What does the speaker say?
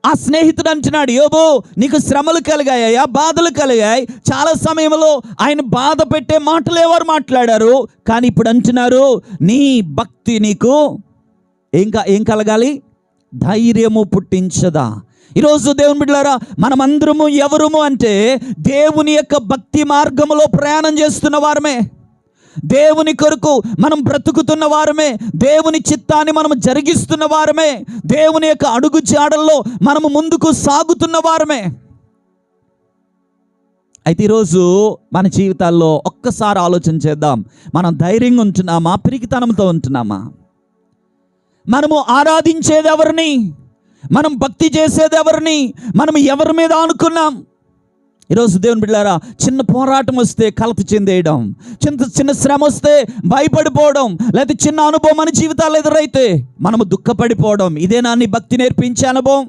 ఆ స్నేహితుడు అంటున్నాడు, యోబు నీకు శ్రమలు కలిగాయా, బాధలు కలిగాయి. చాలా సమయంలో ఆయన బాధ పెట్టే మాటలు ఎవరు మాట్లాడారు, కానీ ఇప్పుడు అంటున్నారు నీ భక్తి నీకు ఏం కలగాలి, ధైర్యము పుట్టించదా. ఈరోజు దేవుని బిడ్డలారా, మనమందరము ఎవరము అంటే దేవుని యొక్క భక్తి మార్గంలో ప్రయాణం చేస్తున్న వారమే, దేవుని కొరకు మనం బ్రతుకుతున్న వారమే, దేవుని చిత్తాన్ని మనం జరిగిస్తున్న వారమే, దేవుని యొక్క అడుగు జాడల్లో మనము ముందుకు సాగుతున్న వారమే. అయితే ఈరోజు మన జీవితాల్లో ఒక్కసారి ఆలోచన చేద్దాం. మనం ధైర్యంగా ఉంటున్నామా, పిరికితనంతో ఉంటున్నామా? మనము ఆరాధించేది ఎవరిని, మనం భక్తి చేసేది ఎవరిని, మనం ఎవరి మీద అనుకున్నాం? ఈరోజు దేవుని బిడ్డలారా, చిన్న పోరాటం వస్తే కలత చెందేయడం, చిన్న శ్రమ వస్తే భయపడిపోవడం, లేకపోతే చిన్న అనుభవం మన జీవితాలు ఎదురైతే మనము దుఃఖపడిపోవడం, ఇదేనా నీ భక్తి నేర్పించే అనుభవం?